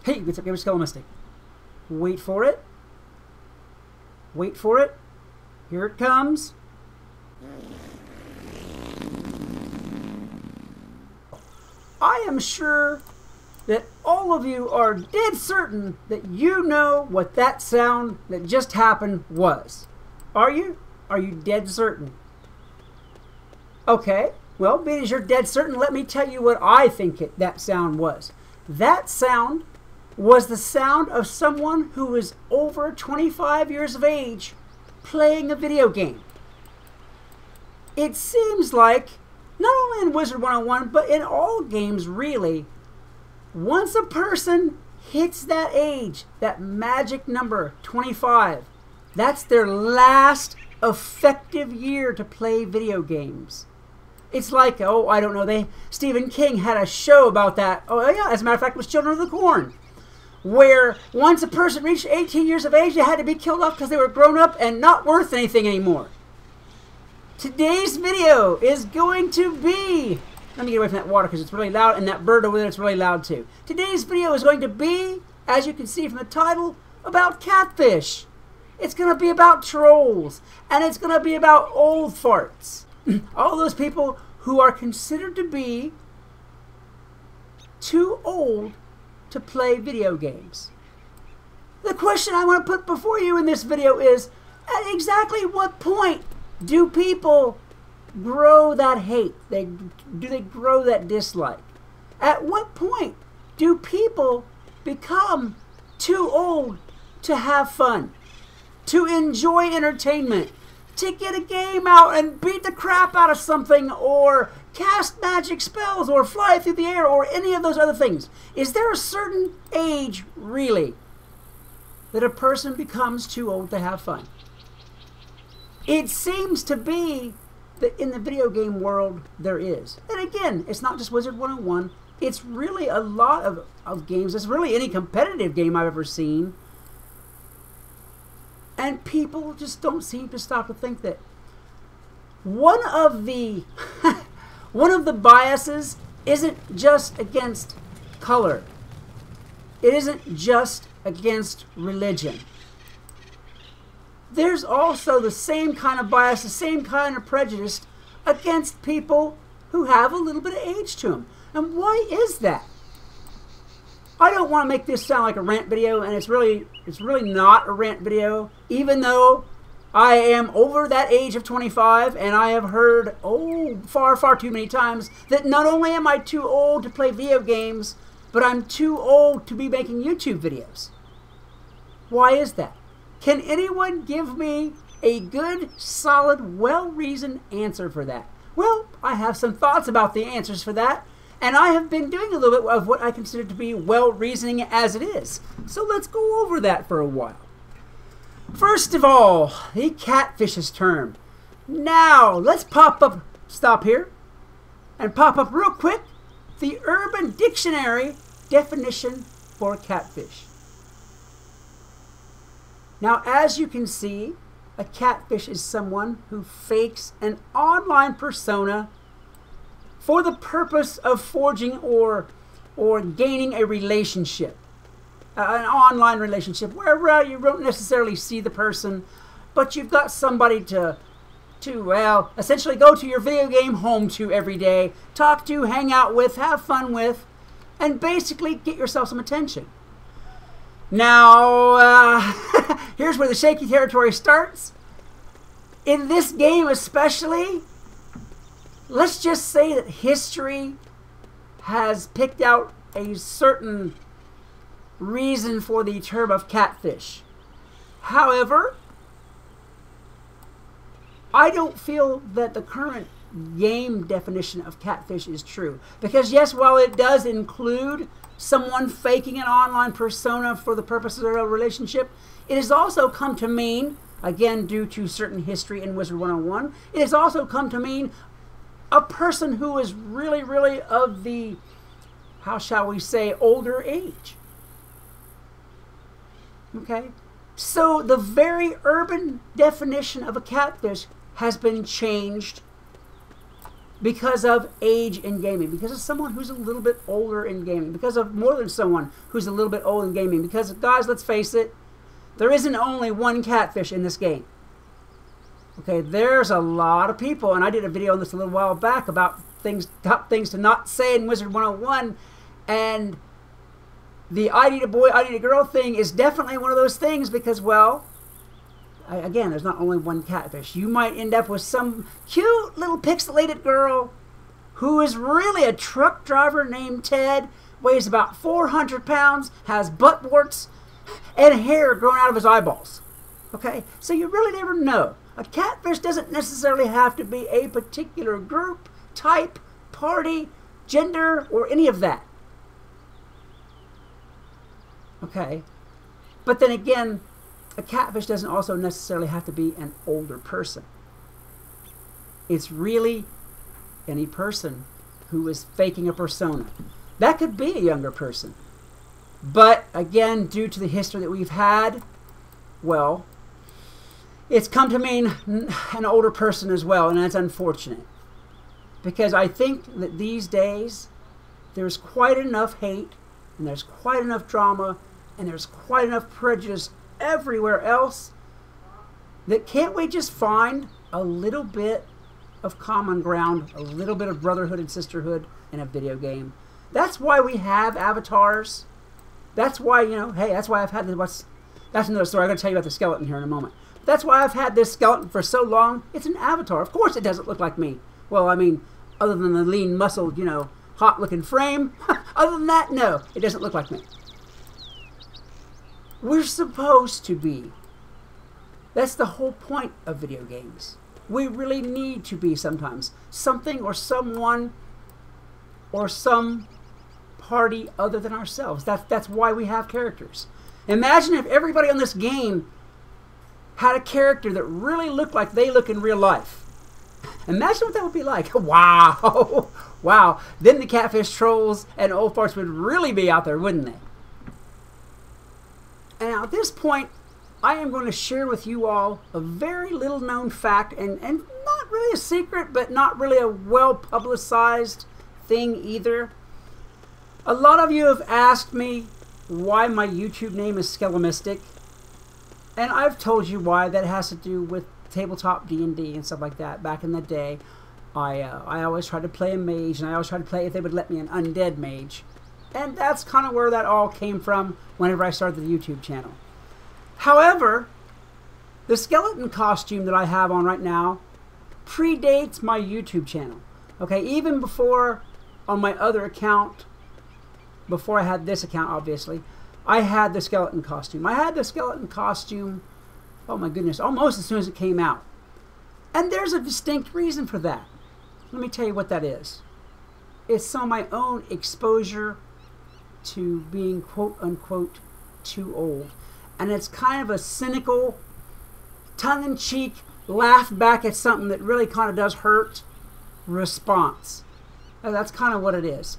Hey, what's up, gamer? Skelemystyk. Wait for it. Wait for it. Here it comes. I am sure that all of you are dead certain that you know what that sound that just happened was. Are you? Are you dead certain? Okay. Well, being as you're dead certain, let me tell you what I think that sound was. That sound was the sound of someone who is over 25 years of age playing a video game. It seems like, not only in Wizard101, but in all games really, once a person hits that age, that magic number, 25, that's their last effective year to play video games. It's like, oh, I don't know, Stephen King had a show about that. Oh, yeah, as a matter of fact, it was Children of the Corn, where once a person reached 18 years of age, they had to be killed off because they were grown up and not worth anything anymore. Today's video is going to be, let me get away from that water because it's really loud, and that bird over there is really loud too. Today's video is going to be, as you can see from the title, about catfish. It's going to be about trolls, and it's going to be about old farts. All those people who are considered to be too old to play video games. The question I want to put before you in this video is, at exactly what point do people grow that hate? Do they grow that dislike? At what point do people become too old to have fun, to enjoy entertainment, to get a game out and beat the crap out of something, or cast magic spells, or fly through the air, or any of those other things? Is there a certain age, really, that a person becomes too old to have fun? It seems to be that in the video game world, there is. And again, it's not just Wizard101. It's really a lot of games. It's really any competitive game I've ever seen. And people just don't seem to stop to think that one of the biases isn't just against color. It isn't just against religion. There's also the same kind of bias, the same kind of prejudice against people who have a little bit of age to them. And why is that? I don't want to make this sound like a rant video, and it's really not a rant video, even though I am over that age of 25, and I have heard, oh, far, far too many times that not only am I too old to play video games, but I'm too old to be making YouTube videos. Why is that? Can anyone give me a good, solid, well-reasoned answer for that? Well, I have some thoughts about the answers for that, and I have been doing a little bit of what I consider to be well-reasoning as it is. So let's go over that for a while. First of all, the catfish's term. Now, let's stop here, and pop up real quick the Urban Dictionary definition for catfish. Now, as you can see, a catfish is someone who fakes an online persona for the purpose of forging or gaining a relationship, an online relationship, where you don't necessarily see the person, but you've got somebody to well, essentially go to your video game home to every day, talk to, hang out with, have fun with, and basically get yourself some attention. Now, here's where the shaky territory starts. In this game especially, let's just say that history has picked out a certain reason for the term of catfish. However, I don't feel that the current game definition of catfish is true. Because yes, while it does include someone faking an online persona for the purposes of a relationship, it has also come to mean, again due to certain history in Wizard101, it has also come to mean a person who is really, really of the, how shall we say, older age. Okay? So the very urban definition of a catfish has been changed because of age in gaming, because of someone who's a little bit older in gaming, because of more than someone who's a little bit old in gaming, because, guys, let's face it, there isn't only one Catfish in this game. Okay, there's a lot of people, and I did a video on this a little while back about top things to not say in Wizard 101, and the ID to boy, ID to girl thing is definitely one of those things because, well, again, there's not only one Catfish. You might end up with some cute little pixelated girl who is really a truck driver named Ted, weighs about 400 pounds, has butt warts, and hair growing out of his eyeballs. Okay? So you really never know. A Catfish doesn't necessarily have to be a particular group, type, party, gender, or any of that. Okay? But then again, a Catfish doesn't also necessarily have to be an older person. It's really any person who is faking a persona. That could be a younger person. But again, due to the history that we've had, well, it's come to mean an older person as well, and that's unfortunate. Because I think that these days, there's quite enough hate, and there's quite enough drama, and there's quite enough prejudice everywhere else, that can't we just find a little bit of common ground, a little bit of brotherhood and sisterhood in a video game? That's why we have avatars. That's why, you know, hey, that's why I've had this, that's another story. I'm going to tell you about the skeleton here in a moment. That's why I've had this skeleton for so long. It's an avatar. Of course it doesn't look like me. Well, I mean, other than the lean, muscled, you know, hot-looking frame. Other than that, no, it doesn't look like me. We're supposed to be. That's the whole point of video games. We really need to be sometimes. Something or someone or some party other than ourselves. That's why we have characters. Imagine if everybody on this game had a character that really looked like they look in real life. Imagine what that would be like. Wow. Wow. Then the Catfish trolls and old farts would really be out there, wouldn't they? And now at this point, I am going to share with you all a very little known fact, and not really a secret, but not really a well-publicized thing either. A lot of you have asked me why my YouTube name is Skelemystyk, and I've told you why. That has to do with tabletop D&D and stuff like that. Back in the day, I always tried to play a mage, and I always tried to play, if they would let me, an undead mage. And that's kind of where that all came from whenever I started the YouTube channel. However, the skeleton costume that I have on right now predates my YouTube channel. Okay, even before, on my other account, before I had this account, obviously, I had the skeleton costume. I had the skeleton costume, oh my goodness, almost as soon as it came out. And there's a distinct reason for that. Let me tell you what that is. It's some of my own exposure to being quote-unquote too old. And it's kind of a cynical, tongue-in-cheek, laugh back at something that really kind of does hurt response. And that's kind of what it is.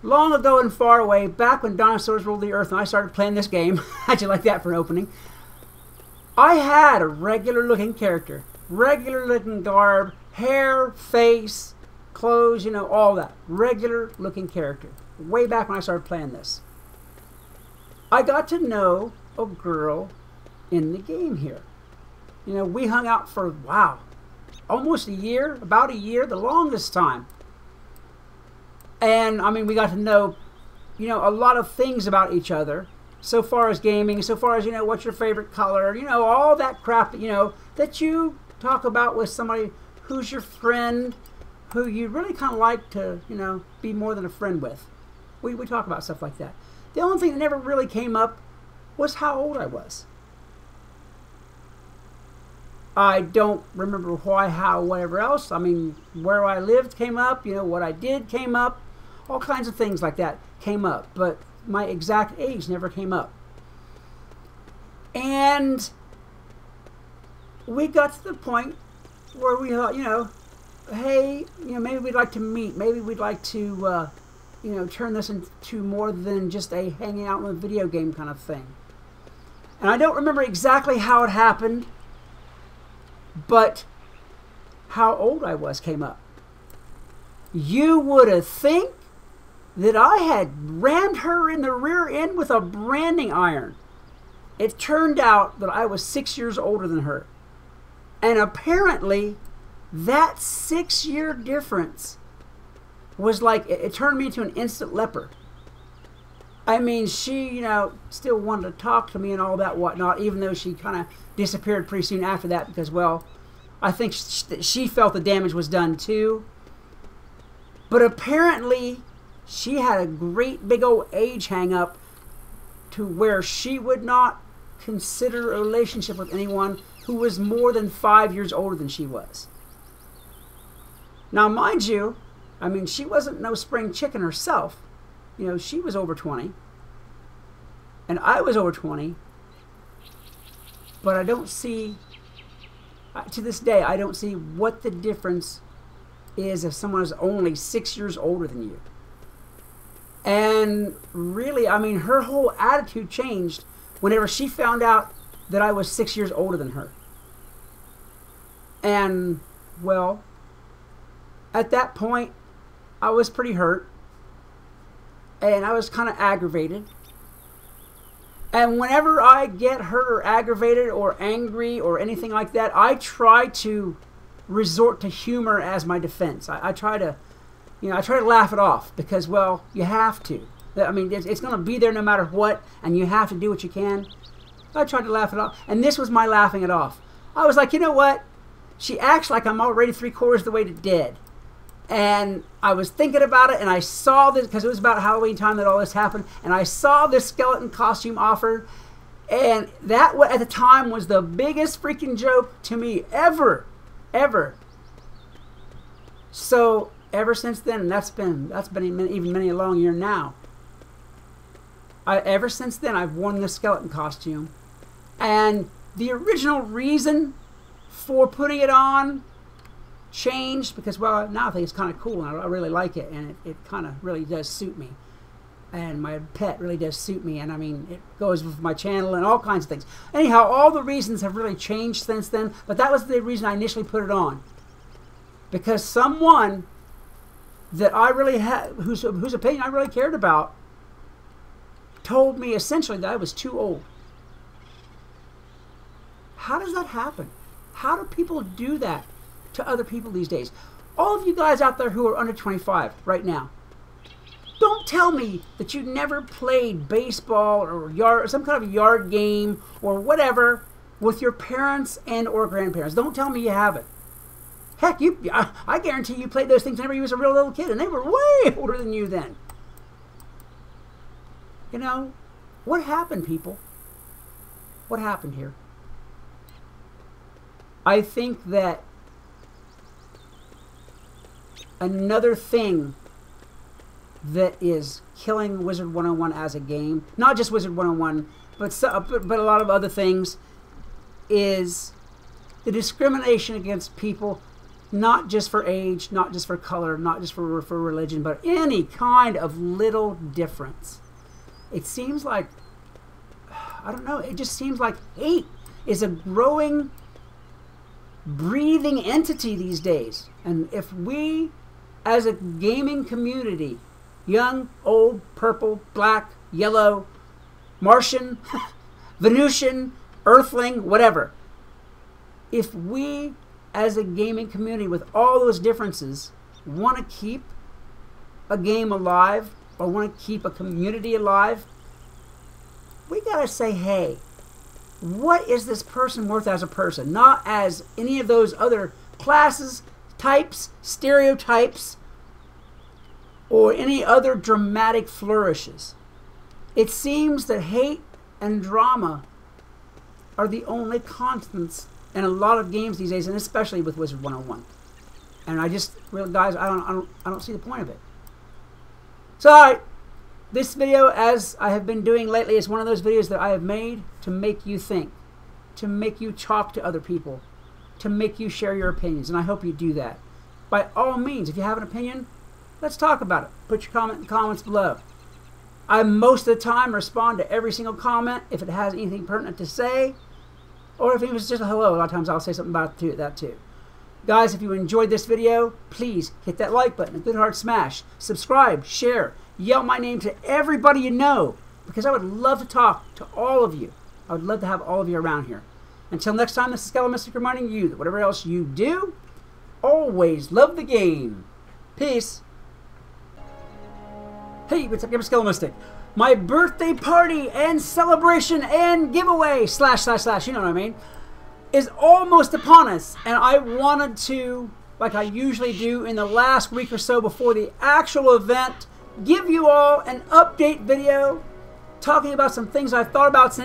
Long ago and far away, back when dinosaurs ruled the earth and I started playing this game, how'd you like that for an opening? I had a regular-looking character, regular-looking garb, hair, face, clothes, you know, all that. Regular-looking character. Way back when I started playing this. I got to know a girl in the game here. You know, we hung out for, wow, almost a year, about a year, the longest time. And, I mean, we got to know, you know, a lot of things about each other. So far as gaming, so far as, you know, what's your favorite color, you know, all that crap, you know, that you talk about with somebody who's your friend, who you really kind of like to, you know, be more than a friend with. We talk about stuff like that. The only thing that never really came up was how old I was. I don't remember why, how, whatever else. I mean, where I lived came up, you know, what I did came up. All kinds of things like that came up, but my exact age never came up. And we got to the point where we thought, you know, hey, you know, maybe we'd like to meet. Maybe we'd like to, you know, turn this into more than just a hanging out in a video game kind of thing. And I don't remember exactly how it happened, but how old I was came up. you would have think that I had rammed her in the rear end with a branding iron. It turned out that I was 6 years older than her. And apparently, that 6-year difference was like, it turned me into an instant leper. I mean, she, you know, still wanted to talk to me and all that whatnot, even though she kind of disappeared pretty soon after that because, well, I think she felt the damage was done too. But apparently, she had a great big old age hang up to where she would not consider a relationship with anyone who was more than 5 years older than she was. Now, mind you, I mean, she wasn't no spring chicken herself. You know, she was over 20. And I was over 20. But I don't see, to this day, I don't see what the difference is if someone is only 6 years older than you. And really, I mean, her whole attitude changed whenever she found out that I was 6 years older than her. And, well, at that point, I was pretty hurt. And I was kind of aggravated. And whenever I get hurt or aggravated or angry or anything like that, I try to resort to humor as my defense. I try to, you know, I try to laugh it off because, well, you have to. I mean, it's going to be there no matter what, and you have to do what you can. I tried to laugh it off, and this was my laughing it off. I was like, you know what? She acts like I'm already 3/4 of the way to dead. And I was thinking about it, and I saw this, because it was about Halloween time that all this happened, and I saw this skeleton costume offered, and that at the time was the biggest freaking joke to me ever. So ever since then, and that's been even many a long year now. Ever since then, I've worn this skeleton costume, and the original reason for putting it on changed because, well, now I think it's kind of cool and I really like it, and it kind of really does suit me, and my pet really does suit me, and I mean, it goes with my channel and all kinds of things. Anyhow, all the reasons have really changed since then, but that was the reason I initially put it on, because someone that I really had, whose opinion I really cared about, told me essentially that I was too old. How does that happen? How do people do that to other people these days? All of you guys out there who are under 25 right now, don't tell me that you never played baseball or some kind of yard game or whatever with your parents and or grandparents. Don't tell me you haven't. Heck, I guarantee you played those things whenever you was a real little kid, and they were way older than you then. You know, what happened, people? What happened here? I think that another thing that is killing Wizard101 as a game, not just Wizard101, but a lot of other things, is the discrimination against people, not just for age, not just for color, not just for religion, but any kind of little difference. It seems like, I don't know, it just seems like hate is a growing, breathing entity these days. And if we, as a gaming community, young, old, purple, black, yellow, Martian, Venusian, Earthling, whatever, if we, as a gaming community with all those differences, want to keep a game alive, or want to keep a community alive, we got to say, hey, what is this person worth as a person? Not as any of those other classes, types, stereotypes, or any other dramatic flourishes. It seems that hate and drama are the only constants in a lot of games these days, and especially with Wizard101. And I just, really, guys, I don't see the point of it. So, alright, this video, as I have been doing lately, is one of those videos that I have made to make you think, to make you talk to other people, to make you share your opinions, and I hope you do that. By all means, if you have an opinion, let's talk about it. Put your comment in the comments below. I most of the time respond to every single comment if it has anything pertinent to say, or if it was just a hello. A lot of times I'll say something about that too. Guys, if you enjoyed this video, please hit that like button, a good hard smash, subscribe, share, yell my name to everybody you know, because I would love to talk to all of you. I would love to have all of you around here. Until next time, this is Skelemystyk reminding you that whatever else you do, always love the game. Peace. Hey, what's up, Skelemystyk? My birthday party and celebration and giveaway / you know what I mean, is almost upon us, and I wanted to, like I usually do in the last week or so before the actual event, give you all an update video talking about some things I've thought about since